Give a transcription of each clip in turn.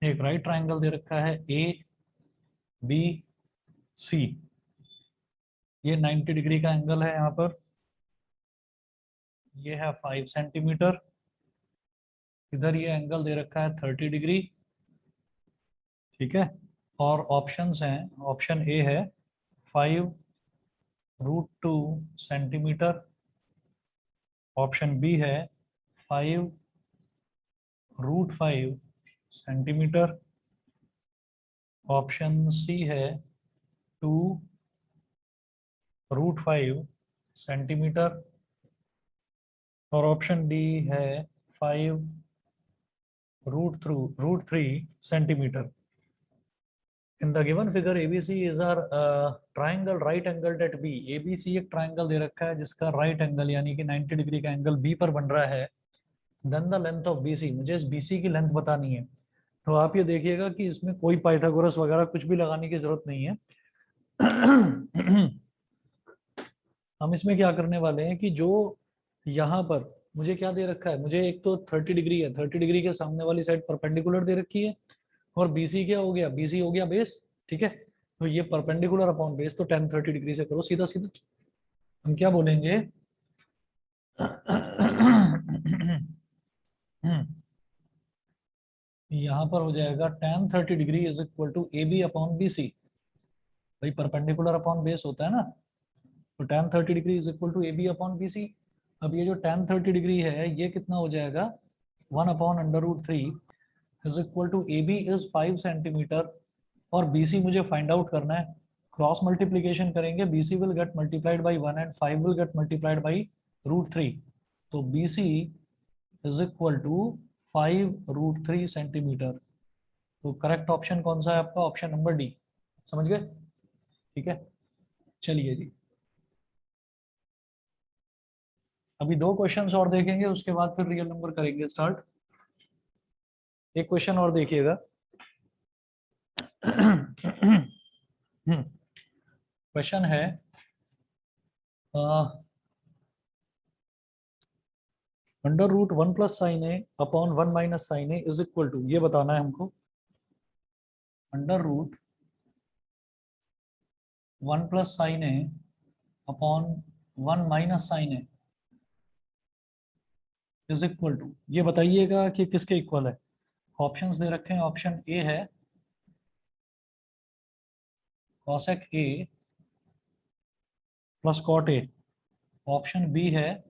एक right triangle दे रखा है ए बी सी, ये 90 डिग्री का एंगल है यहाँ पर, ये है 5 सेंटीमीटर, इधर ये एंगल दे रखा है 30 डिग्री। ठीक है, और ऑप्शंस हैं, ऑप्शन ए है 5√2 सेंटीमीटर, ऑप्शन बी है 5√5 सेंटीमीटर, ऑप्शन सी है 2√5 सेंटीमीटर, और ऑप्शन डी है 5√3 centimetre. In the given figure ABC is our triangle right angled at B। ABC एक ट्राइंगल दे रखा है जिसका राइट एंगल यानी कि 90 डिग्री का एंगल B पर बन रहा है। Then the length of BC, मुझे इस BC की लेंथ बतानी है। तो आप ये देखिएगा कि इसमें कोई पाइथागोरस वगैरह कुछ भी लगाने की जरूरत नहीं है। हम इसमें क्या करने वाले हैं कि जो यहाँ पर मुझे क्या दे रखा है, मुझे एक तो 30 डिग्री है, 30 डिग्री के सामने वाली साइड परपेंडिकुलर दे रखी है, और BC क्या हो गया, BC हो गया बेस। ठीक है, तो ये परपेंडिकुलर अपॉन बेस, तो tan 30 डिग्री से करो सीधा सीधा। हम क्या बोलेंगे यहाँ पर हो जाएगा tan 30 degree is equal to AB upon BC। भाई परपेंडिकुलर अपॉन बेस होता है ना, तो tan 30 degree is equal to AB upon BC। अब ये जो tan 30 डिग्री है ये कितना हो जाएगा, 1/√3 is equal to AB is 5 centimetre, और BC मुझे फाइंड आउट करना है। क्रॉस मल्टीप्लीकेशन करेंगे, BC will get multiplied by 1 and 5 will get multiplied by √3। तो BC is equal to 5√3 centimetre. तो करेक्ट ऑप्शन कौन सा है आपका, ऑप्शन नंबर डी। समझ गए? ठीक है, चलिए जी, अभी 2 क्वेश्चंस और देखेंगे, उसके बाद फिर रियल नंबर करेंगे स्टार्ट। एक क्वेश्चन और देखिएगा। क्वेश्चन है √1 + sin A upon 1 - sin A is equal to, ये बताना है हमको, √1 + sin A upon 1 - sin A is equal to, ये बताइएगा कि किसके इक्वल है। ऑप्शंस दे रखे हैं, ऑप्शन ए है cosec A plus cot A, option B है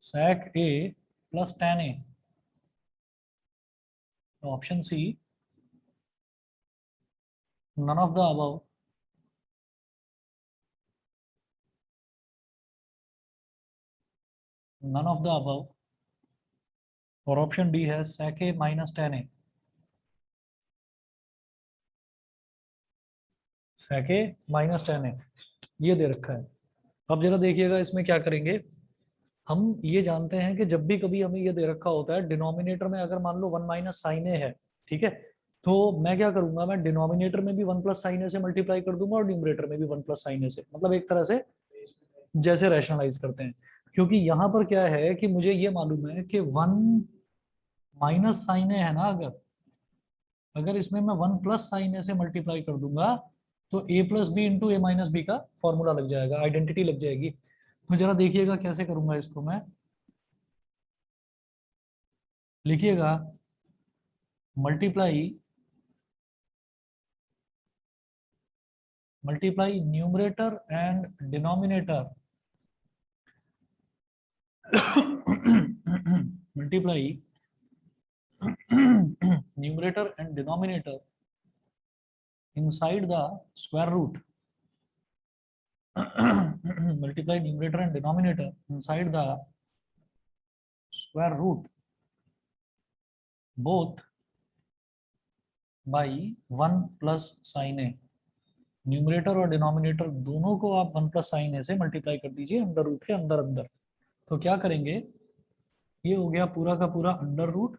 sec A plus tan A, option C none of the above, none of the above, और ऑप्शन डी है sec A minus tan A, sec A minus tan A, ये दे रखा है। अब जरा देखिएगा इसमें क्या करेंगे। हम ये जानते हैं कि जब भी कभी हमें ये दे रखा होता है, डिनोमिनेटर में अगर मान लो 1 - sin A है, ठीक है, तो मैं क्या करूंगा, मैं डिनोमिनेटर में भी 1 + sin A से मल्टीप्लाई कर दूंगा और न्यूमरेटर में भी 1 + sin A से, मतलब एक तरह से जैसे रैशनलाइज करते हैं। क्योंकि यहाँ पर क्या है कि मुझे ये मालूम है कि 1 - sin A है ना, अगर अगर इसमें मैं 1 + sin A से मल्टीप्लाई कर दूंगा तो A + B into A - B का फॉर्मूला लग जाएगा, आइडेंटिटी लग जाएगी। तो जरा देखिएगा कैसे करूंगा इसको मैं, लिखिएगा multiply numerator and denominator, multiply numerator and denominator inside the square root, multiply numerator and denominator inside the square root both by 1 + sin A। Numerator और डिनोमिनेटर दोनों को आप 1 + sin A से मल्टीप्लाई कर दीजिए अंडर रूट के अंदर अंदर। तो क्या करेंगे, ये हो गया पूरा का पूरा अंडर रूट,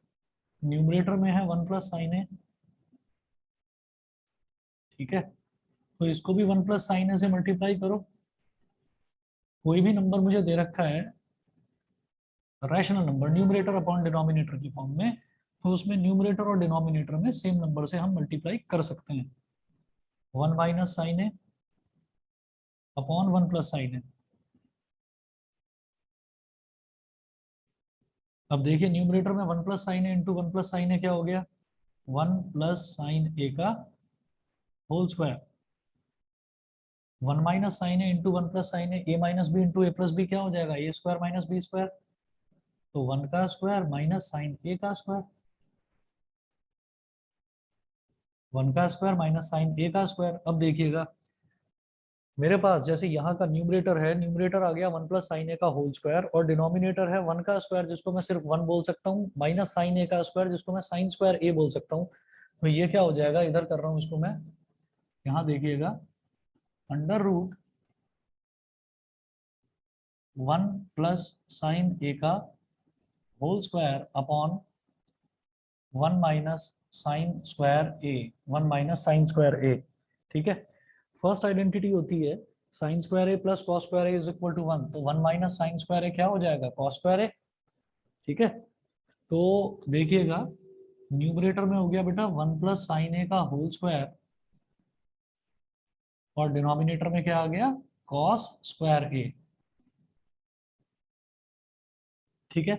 न्यूमरेटर में है 1 + sin A, ठीक है, तो इसको भी 1 + sin A से मल्टीप्लाई करो। कोई भी नंबर मुझे दे रखा है rational number numerator upon denominator की फॉर्म में, तो उसमें न्यूमरेटर और डिनोमिनेटर में सेम नंबर से हम मल्टीप्लाई कर सकते हैं। 1 minus sign A upon 1 plus sine ए। अब देखिए न्यूमरेटर में 1 प्लस साइन ए इंटू 1 प्लस साइन ए क्या हो गया, 1 प्लस साइन ए का होल स्क्वायर। 1 माइनस साइन ए इंटू 1 प्लस साइन ए माइनस बी इंटू ए प्लस बी क्या हो जाएगा, ए स्क्वायर माइनस बी स्क्वायर। तो 1 का स्क्वायर माइनस साइन ए का स्क्वायर, 1 का स्क्वायर माइनस साइन ए का स्क्वायर। अब देखिएगा मेरे पास जैसे यहाँ का न्यूमरेटर है, न्यूमरेटर आ गया 1 प्लस साइन ए का होल स्क्वायर, और डिनोमिनेटर है 1 का स्क्वायर जिसको मैं सिर्फ 1 बोल सकता हूँ, माइनस साइन ए का स्क्वायर जिसको मैं साइन स्क्वायर ए बोल सकता हूँ। तो ये क्या हो जाएगा, इधर कर रहा हूँ इसको मैं, यहाँ देखिएगा under root 1 plus sine A का whole square upon 1 minus sine square A, 1 minus sine square A. ठीक है, फर्स्ट आइडेंटिटी होती है sine square A plus cos square A is equal to 1, तो 1 माइनस साइन स्क्वायर ए क्या हो जाएगा, cos square A. ठीक है, तो देखिएगा न्यूमरेटर में हो गया बेटा 1 प्लस साइन ए का होल स्क्वायर, और डिनोमिनेटर में क्या आ गया, कॉस स्क्वायर ए। ठीक है,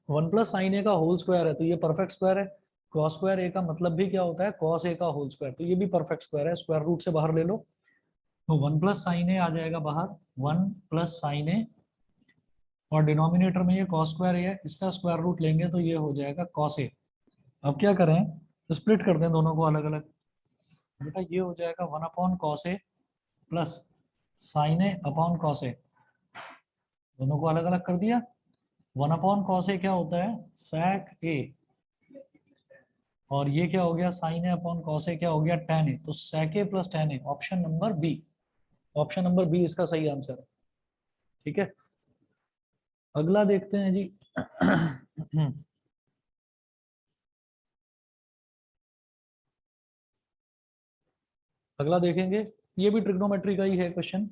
1 प्लस साइन ए का होल स्क्वायर है तो ये परफेक्ट स्क्वायर है। कॉस स्क्वायर ए का मतलब भी क्या होता है, कॉस ए का होल स्क्वायर, तो ये भी परफेक्ट स्क्वायर है, स्क्वायर रूट से बाहर ले लो। तो 1 प्लस साइन ए आ जाएगा बाहर, 1 प्लस साइन ए, और डिनोमिनेटर में ये कॉस स्क्वायर ए है, इसका स्क्वायर रूट लेंगे तो ये हो जाएगा कॉस ए। अब क्या करें, स्प्लिट कर दें दोनों को अलग अलग। बेटा ये हो जाएगा 1 upon cos A plus sine A upon cos ए, दोनों को अलग अलग कर दिया। 1 अपॉन कॉस ए क्या होता है, sec ए, और ये क्या हो गया sine A upon cos A क्या हो गया, tan ए। तो sec A plus tan A, option number B, option number B इसका सही आंसर है। ठीक है, अगला देखते हैं जी। अगला देखेंगे, ये भी ट्रिग्नोमेट्री का ही है क्वेश्चन।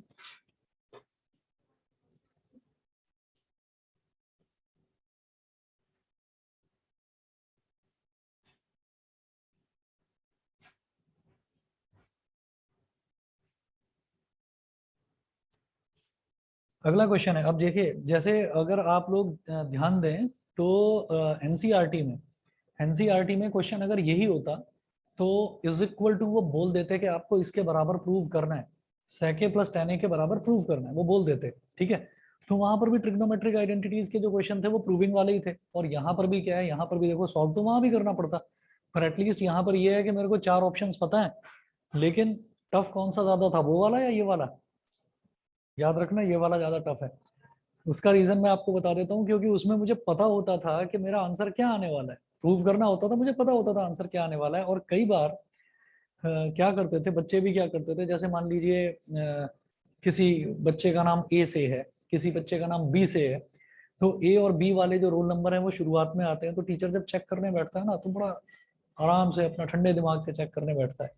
अगला क्वेश्चन है, अब देखिए जैसे अगर आप लोग ध्यान दें तो एनसीईआरटी में, एनसीईआरटी में क्वेश्चन अगर यही होता तो इज इक्वल टू वो बोल देते कि आपको इसके बराबर प्रूव करना है, sec ए प्लस tan ए के बराबर प्रूव करना है, वो बोल देते। ठीक है, तो वहां पर भी ट्रिग्नोमेट्रिक आइडेंटिटीज के जो क्वेश्चन थे वो प्रूविंग वाले ही थे, और यहाँ पर भी क्या है, यहाँ पर भी देखो सॉल्व तो वहां भी करना पड़ता, पर एटलीस्ट यहाँ पर ये है कि मेरे को 4 ऑप्शंस पता है, लेकिन टफ कौन सा ज्यादा था, वो वाला या ये वाला। याद रखना ये वाला ज्यादा टफ है। उसका रीजन मैं आपको बता देता हूँ, क्योंकि उसमें मुझे पता होता था कि मेरा आंसर क्या आने वाला है, प्रूव करना होता था, मुझे पता होता था आंसर क्या आने वाला है। और कई बार क्या करते थे बच्चे भी, क्या करते थे, जैसे मान लीजिए किसी बच्चे का नाम ए से है, किसी बच्चे का नाम बी से है, तो ए और बी वाले जो रोल नंबर है वो शुरुआत में आते हैं, तो टीचर जब चेक करने बैठता है ना तो बड़ा आराम से अपना ठंडे दिमाग से चेक करने बैठता है।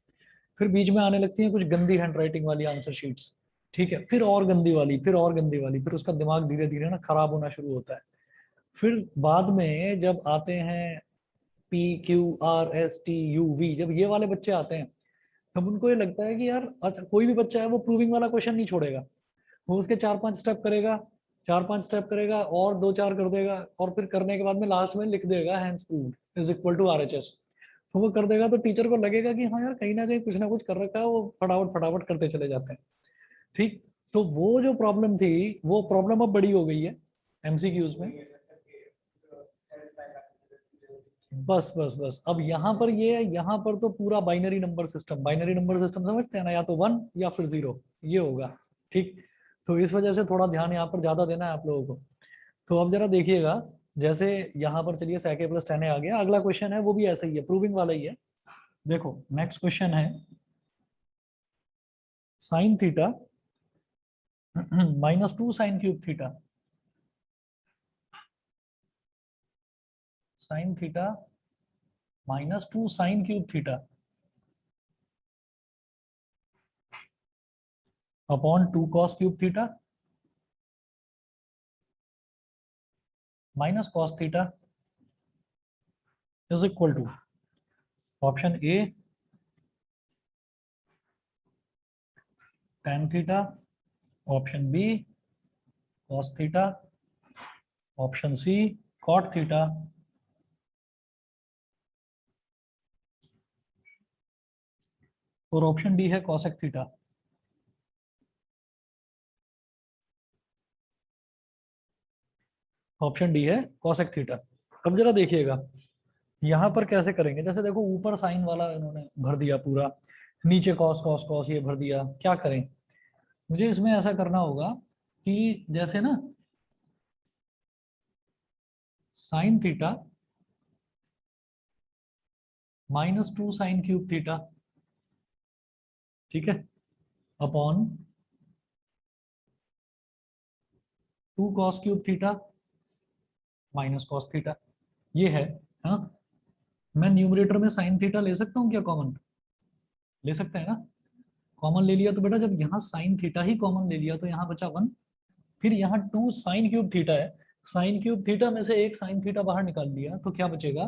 फिर बीच में आने लगती हैं कुछ गंदी हैंडराइटिंग वाली आंसर शीट्स, ठीक है, फिर और गंदी वाली, फिर और गंदी वाली, फिर उसका दिमाग धीरे धीरे ना खराब होना शुरू होता है। फिर बाद में जब आते हैं PQRSTUV, जब ये वाले बच्चे आते हैं तब उनको ये लगता है कि यार अच्छा, कोई भी बच्चा है वो प्रूविंग वाला क्वेश्चन नहीं छोड़ेगा, वो उसके 4-5 स्टेप करेगा, 4-5 स्टेप करेगा और 2-4 कर देगा, और फिर करने के बाद में लास्ट में लिख देगा hence proved is equal to RHS। तो वो कर देगा तो टीचर को लगेगा कि हाँ यार कहीं ना कुछ कर रखा है, वो फटाफट फटाफट करते चले जाते हैं। ठीक, तो वो जो प्रॉब्लम थी वो प्रॉब्लम अब बड़ी हो गई है MCQs में। बस बस बस, अब यहाँ पर ये है, यहाँ पर तो पूरा binary number system, binary number system समझते हैं ना, या तो 1 या फिर 0 ये होगा। ठीक, तो इस वजह से थोड़ा ध्यान यहाँ पर ज्यादा देना है आप लोगों को। तो अब जरा देखिएगा, जैसे यहाँ पर चलिए sec a plus tan a आ गया, अगला क्वेश्चन है वो भी ऐसा ही है, प्रूविंग वाला ही है। देखो नेक्स्ट क्वेश्चन है sine theta -2 sine cube theta, sine theta -2 sine cube theta upon 2 cos cube theta minus cos theta is equal to option A tan theta, option B cos theta, option C cot theta, और option D है cosec theta. Option D है cosec theta. अब जरा देखिएगा यहाँ पर कैसे करेंगे। जैसे देखो ऊपर साइन वाला इन्होंने भर दिया पूरा, नीचे कॉस कॉस कॉस ये भर दिया। क्या करें, मुझे इसमें ऐसा करना होगा कि जैसे ना sign theta -2 sine cube theta, ठीक है, upon 2 cos cube theta minus cos theta, ये है। हाँ, मैं न्यूमरेटर में साइन थीटा ले सकता हूँ क्या कॉमन? ले सकते हैं ना। कॉमन ले लिया तो बेटा जब यहाँ साइन थीटा ही कॉमन ले लिया तो यहाँ बचा 1। फिर यहाँ 2 साइन क्यूब थीटा है, साइन क्यूब थीटा में से एक साइन थीटा बाहर निकाल दिया तो क्या बचेगा?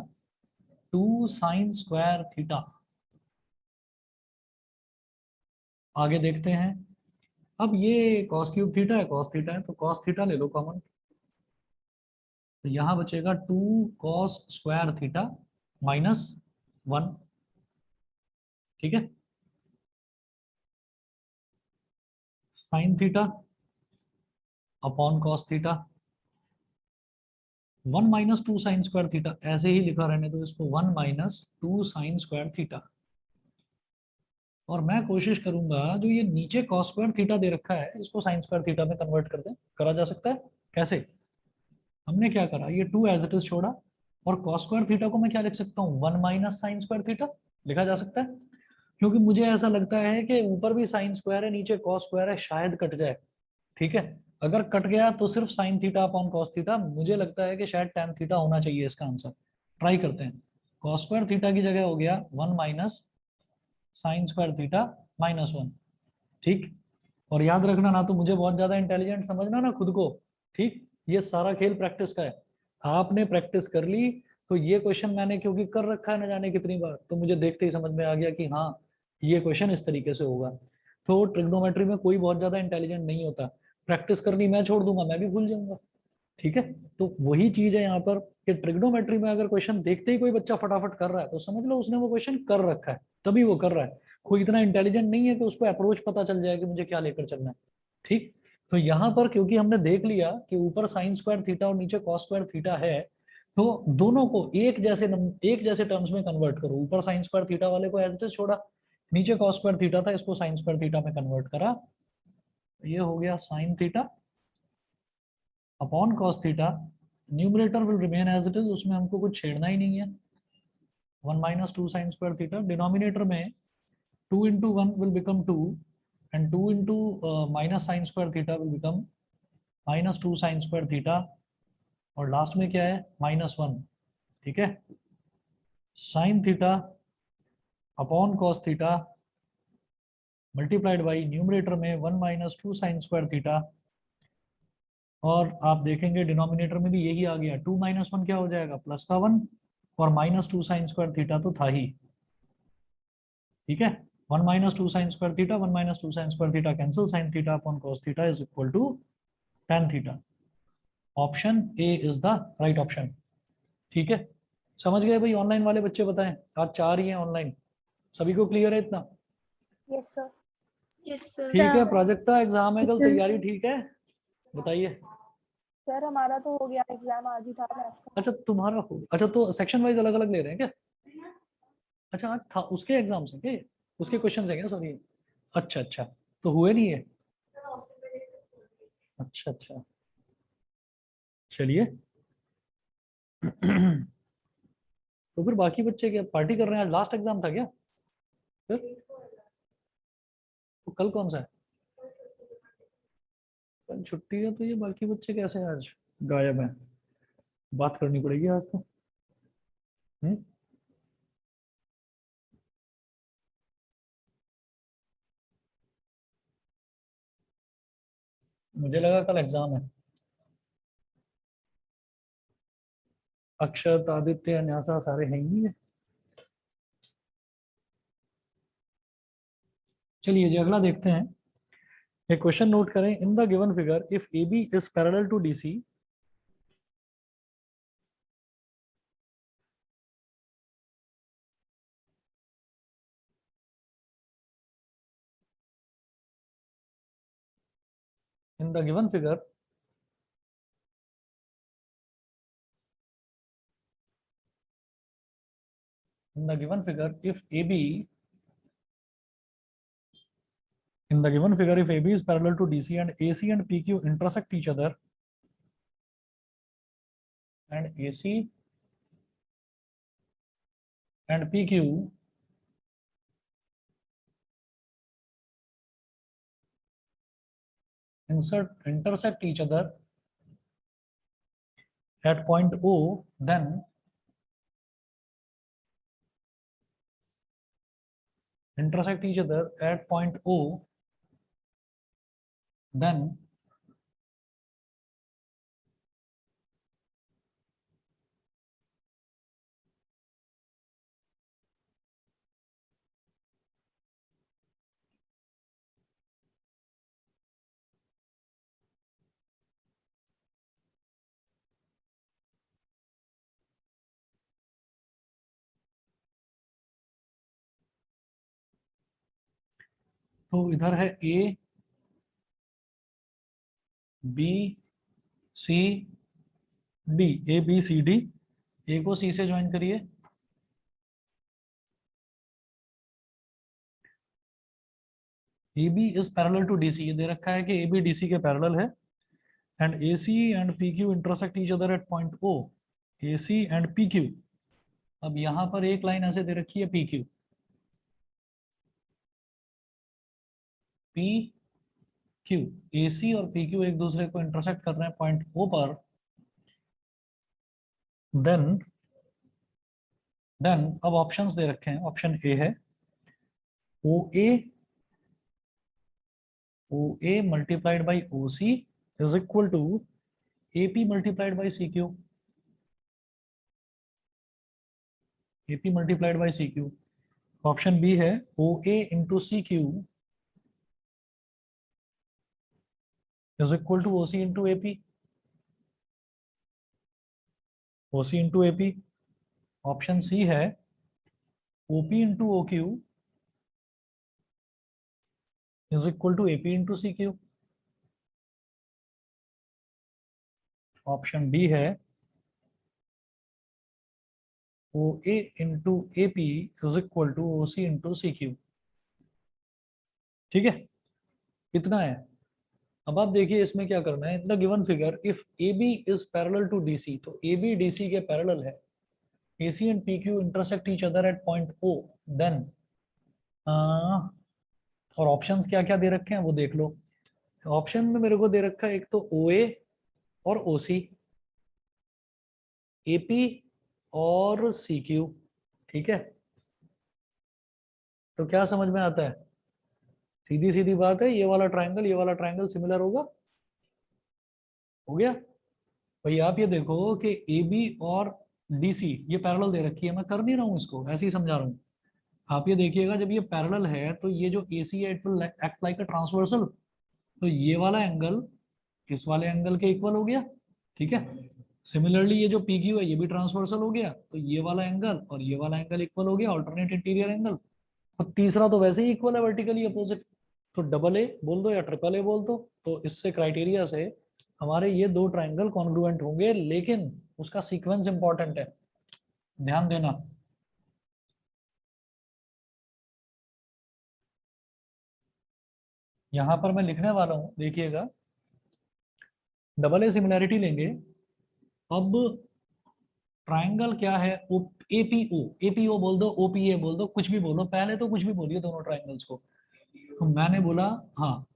2 साइन स्क्वायर थीटा। आगे देखते हैं। अब ये कॉस क्यूब थीटा है, कॉस थीटा है, तो कॉस थीटा ले लो कॉमन, तो यहाँ बचेगा 2 कॉस स्क्वायर थीटा -1, ठीक है। Sine theta upon cos theta, 1 - 2 sine square theta, ऐसे ही लिखा रहने तो इसको 1 - 2 साइन स्क्वायर थीटा। और मैं कोशिश करूंगा जो ये नीचे कॉस स्क्वायर थीटा दे रखा है इसको साइन स्क्वायर थीटा में कन्वर्ट कर दें। करा जा सकता है कैसे? हमने क्या करा, ये 2 एज इट इज छोड़ा, और कॉस स्क्वायर थीटा को मैं क्या लिख सकता हूँ, 1 - साइन स्क्वायर थीटा लिखा जा सकता है। क्योंकि मुझे ऐसा लगता है कि ऊपर भी साइन स्क्वायर है नीचे कॉस स्क्वायर है, शायद कट जाए, ठीक है। अगर कट गया तो सिर्फ sign theta upon cos theta, मुझे लगता है कि शायद टैन थीटा होना चाहिए इसका आंसर। ट्राई करते हैं। कॉस स्क्वायर थीटा की जगह हो गया 1 - साइन स्क्वायर थीटा -1, ठीक। और याद रखना ना तो मुझे बहुत ज्यादा इंटेलिजेंट समझना ना खुद को, ठीक। ये सारा खेल प्रैक्टिस का है। आपने प्रैक्टिस कर ली तो ये क्वेश्चन मैंने क्योंकि कर रखा है न जाने कितनी बार, तो मुझे देखते ही समझ में आ गया कि हाँ ये क्वेश्चन इस तरीके से होगा। तो ट्रिग्नोमेट्री में कोई बहुत ज्यादा इंटेलिजेंट नहीं होता। प्रैक्टिस करनी मैं छोड़ दूंगा, मैं भी भूल जाऊंगा, ठीक है। तो वही चीज है यहाँ पर कि ट्रिग्नोमेट्री में अगर क्वेश्चन देखते ही कोई बच्चा फटाफट कर रहा है तो समझ लो उसने वो क्वेश्चन कर रखा है, तभी वो कर रहा है। कोई इतना इंटेलिजेंट नहीं है कि उसको अप्रोच पता चल जाए कि मुझे क्या लेकर चलना है, ठीक। तो यहाँ पर क्योंकि हमने देख लिया कि ऊपर साइन स्क्वायर थीटा और नीचे कॉस स्क्वायर थीटा है, तो दोनों को एक जैसे टर्म्स में कन्वर्ट करो। ऊपर साइन स्क्वायर थीटा वाले को एज इट इज छोड़ा, नीचे कॉस स्क्वायर थीटा था इसको साइन स्क्वायर थीटा में कन्वर्ट करा, तो ये हो गया sine theta upon cos theta. Numerator will remain as it is, उसमें हमको कुछ छेड़ना ही नहीं है। 1 - 2 साइन स्क्वायर थीटा, डिनोमिनेटर में 2 into 1 will become 2 and 2 into minus sin square theta will become -2 sin square theta, और लास्ट में क्या है -1, ठीक है। Sine theta upon cos theta multiplied by numerator में 1 - 2 साइन स्क्वायर थीटा, और आप देखेंगे डिनोमिनेटर में भी यही आ गया। 2 - 1 क्या हो जाएगा, प्लस का 1, और -2 साइन स्क्वायर थीटा तो था ही, ठीक है। 1 - 2 sine square theta, 1 - 2 sine square theta cancel, sine theta upon cos theta is equal to tan theta. Option A is the right option, ठीक है। समझ गए भाई? ऑनलाइन वाले बच्चे बताएं, आज 4 ही हैं ऑनलाइन, सभी को क्लियर है इतना? Yes sir. Yes sir. ठीक है। प्राजक्ता एग्जाम है कल, तैयारी ठीक है? बताइए। सर हमारा तो हो गया एग्जाम, आज ही था मैथ्स का। अच्छा तुम्हारा हो, अच्छा तो सेक्शन वाइज अलग अलग ले रहे हैं क्या? अच्छा आज था उसके एग्जाम्स हैं क्या ये? उसके क्वेश्चंस हैं क्या, सॉरी? अच्छा अच्छा, तो हुए नहीं है? अच्छा अच्छा, चलिए। तो फिर बाकी बच्चे क्या पार्टी कर रहे हैं? आज लास्ट एग्जाम था क्या फिर? तो कल कौन सा है? कल छुट्टी है, तो ये बाकी बच्चे कैसे आज गायब हैं? बात करनी पड़ेगी आज तो। हम्म। मुझे लगा कल एग्जाम है। अक्षत, आदित्य, न्यासा सारे हैं ही है। चलिए जी अगला देखते हैं। एक क्वेश्चन नोट करें। In the given figure if A B is parallel to D C, in the given figure if AB in the given figure if AB is parallel to DC and AC and PQ intersect each other and AC and PQ intersect each other at point O, then intersect each other at point O, then तो इधर है A B C D, A B C D, A को C से join करिए, AB is parallel to DC, ये दे रखा है कि AB DC के पैरेलल है, and AC and PQ intersect each other at point O, AC and PQ। अब यहां पर एक लाइन ऐसे दे रखी है PQ, PQ, AC और PQ एक दूसरे को इंटरसेक्ट कर रहे हैं पॉइंट O पर, देन अब ऑप्शंस दे रखे हैं। ऑप्शन ए है OA multiplied by OC is equal to AP multiplied by CQ, AP multiplied by CQ। Option B है OA into CQ is equal to OC into AP, OC into AP। Option C है OP into OQ is equal to AP into CQ। Option D है OA into AP is equal to OC into CQ। ठीक है, इतना है। अब आप देखिए इसमें क्या करना है। In the given figure if AB is parallel to DC, तो AB DC के पैरेलल है, AC and PQ intersect each other at point O, then और ऑप्शंस क्या क्या दे रखे हैं वो देख लो। ऑप्शन में मेरे को दे रखा है एक तो OA और OC, AP और CQ। ठीक है, तो क्या समझ में आता है? सीधी सीधी बात है, ये वाला ट्रायंगल सिमिलर होगा। हो गया भाई। आप ये देखो कि AB और DC ये पैरेलल दे रखी है, मैं कर नहीं रहा हूँ इसको, ऐसे ही समझा रहा हूँ। आप ये देखिएगा जब ये पैरेलल है तो ये जो AC है it will act like a transversal, तो ये वाला एंगल इस वाले एंगल के इक्वल हो गया। ठीक है, सिमिलरली ये जो PQ है ये भी ट्रांसवर्सल हो गया, तो ये वाला एंगल और ये वाला एंगल इक्वल हो गया, अल्टरनेट इंटीरियर एंगल। और तीसरा तो वैसे ही इक्वल है, वर्टिकली अपोजिट, तो डबल ए बोल दो या ट्रिपल ए बोल दो। तो इससे क्राइटेरिया से हमारे ये दो ट्राइंगल कॉन्ग्रुएंट होंगे, लेकिन उसका सीक्वेंस इंपॉर्टेंट है, ध्यान देना। यहां पर मैं लिखने वाला हूं, देखिएगा। डबल ए सिमिलैरिटी लेंगे। अब ट्राइंगल क्या है? एपीओ, एपीओ बोल दो, ओपीए बोल दो, कुछ भी बोलो, पहले तो कुछ भी बोलिए दोनों ट्राइंगल्स को। तो मैंने बोला हाँ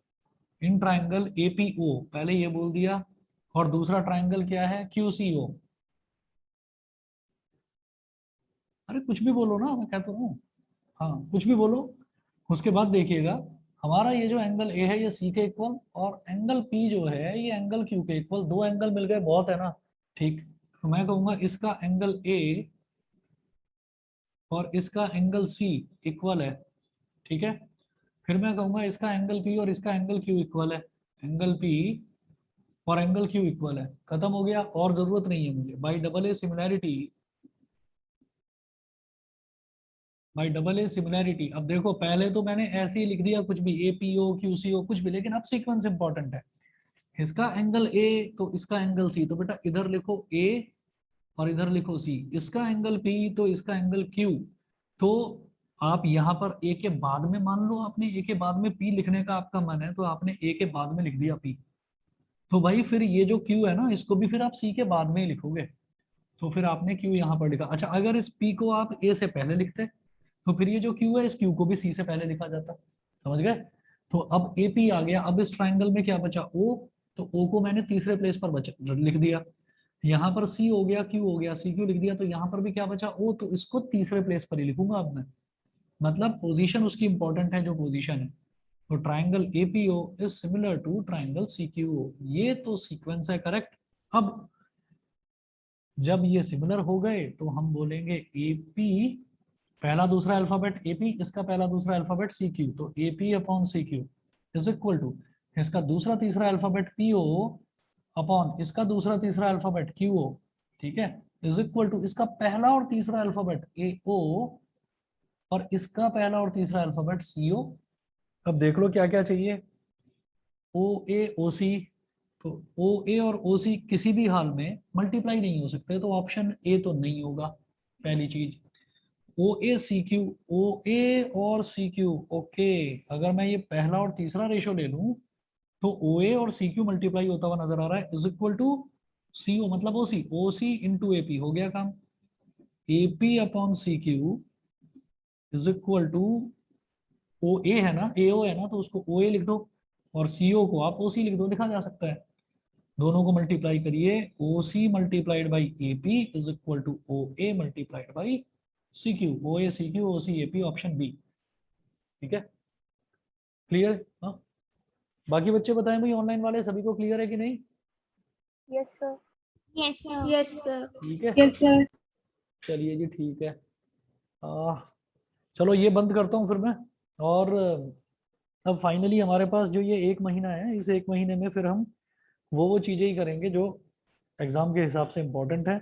इन ट्राइंगल एपीओ, पहले ये बोल दिया। और दूसरा ट्राइंगल क्या है? क्यूसीओ। अरे कुछ भी बोलो ना, मैं कहता हूँ। हाँ कुछ भी बोलो। उसके बाद देखिएगा हमारा ये जो एंगल ए है ये सी के इक्वल, और एंगल पी जो है ये एंगल क्यू के इक्वल। दो एंगल मिल गए, बहुत है ना। ठीक, तो मैं कहूंगा इसका एंगल ए और इसका एंगल सी इक्वल है, ठीक है। फिर मैं कहूंगा इसका एंगल पी और इसका एंगल क्यू इक्वल है, एंगल पी और एंगल क्यू इक्वल है। खत्म हो गया, और जरूरत नहीं है मुझे। By double A similarity, by double A similarity. अब देखो पहले तो मैंने ऐसे ही लिख दिया कुछ भी, A P O Q C ओ कुछ भी, लेकिन अब सीक्वेंस इंपॉर्टेंट है। इसका एंगल ए तो इसका एंगल सी, तो बेटा इधर लिखो ए और इधर लिखो सी। इसका एंगल पी तो इसका एंगल क्यू। तो आप यहाँ पर ए के बाद में, मान लो आपने ए के बाद में पी लिखने का आपका मन है, तो आपने ए के बाद में लिख दिया पी। तो भाई फिर ये जो क्यू है ना, इसको भी फिर आप सी के बाद में ही लिखोगे। तो फिर आपने क्यू यहाँ पर लिखा। अच्छा, अगर इस पी को आप ए से पहले लिखते तो फिर ये जो क्यू है, इस क्यू को भी सी से पहले लिखा जाता। समझ गए? तो अब ए पी आ गया। अब इस ट्राइंगल में क्या बचा, ओ। तो ओ को मैंने तीसरे प्लेस पर बचा लिख दिया। यहाँ पर सी हो गया, क्यू हो गया, सी क्यू लिख दिया। तो यहाँ पर भी क्या बचा, ओ। तो इसको तीसरे प्लेस पर ही लिखूंगा अब मैं। मतलब पोजीशन उसकी इंपॉर्टेंट है, जो पोजीशन है। तो triangle APO is similar to triangle CQO. ये तो सीक्वेंस है, करेक्ट। अब जब ये सिमिलर हो गए तो हम बोलेंगे एपी पहला दूसरा अल्फाबेट एपी, इसका पहला दूसरा अल्फाबेट सी क्यू। तो AP upon C Q is equal to इसका दूसरा तीसरा अल्फाबेट पीओ अपॉन इसका दूसरा तीसरा अल्फाबेट क्यूओ, ठीक है, इज इक्वल टू इसका पहला और तीसरा अल्फाबेट एओ और इसका पहला और तीसरा अल्फाबेट सीओ। अब देख लो क्या क्या चाहिए, ओ ए ओ सी। तो ओ ए और ओ सी किसी भी हाल में मल्टीप्लाई नहीं हो सकते, तो ऑप्शन ए तो नहीं होगा पहली चीज। ओ ए सी क्यू, ओ ए और सी क्यू, ओके। अगर मैं ये पहला और तीसरा रेशो ले लूं तो ओ ए और सी क्यू मल्टीप्लाई होता हुआ नजर आ रहा है, is equal to C O, मतलब O C into A P हो गया काम। A P upon C Q is equal to O A है ना, ए ओ है ना, तो उसको ओ ए लिख दो और सी ओ को आप ओ सी लिख दो, लिखा जा सकता है। दोनों को मल्टीप्लाई करिए, O C multiplied by A P is equal to O A multiplied by C Q. O A C Q O C A P, option B. ठीक है, क्लियर? हाँ, बाकी बच्चे बताएं भाई, ऑनलाइन वाले सभी को क्लियर है कि नहीं? Yes sir. Yes, sir. Yes, sir. ठीक है, Yes, sir. चलिए जी, ठीक है। चलो ये बंद करता हूँ फिर मैं। और अब फाइनली हमारे पास जो ये एक महीना है, इस एक महीने में फिर हम वो चीज़ें ही करेंगे जो एग्जाम के हिसाब से इम्पोर्टेंट है।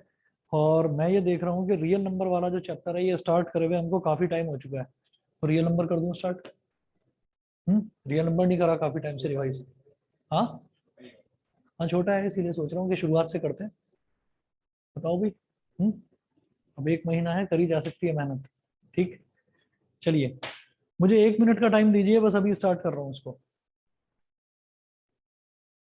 और मैं ये देख रहा हूँ कि रियल नंबर वाला जो चैप्टर है ये स्टार्ट करे हुए हमको काफ़ी टाइम हो चुका है। तो रियल नंबर कर दूँ स्टार्ट? रियल नंबर नहीं करा काफ़ी टाइम से रिवाइज। हाँ हाँ, छोटा है इसीलिए सोच रहा हूँ कि शुरुआत से करते हैं। बताओ भी। अब एक महीना है, करी जा सकती है मेहनत। ठीक, चलिए मुझे 1 मिनट का टाइम दीजिए, बस अभी स्टार्ट कर रहा हूँ उसको।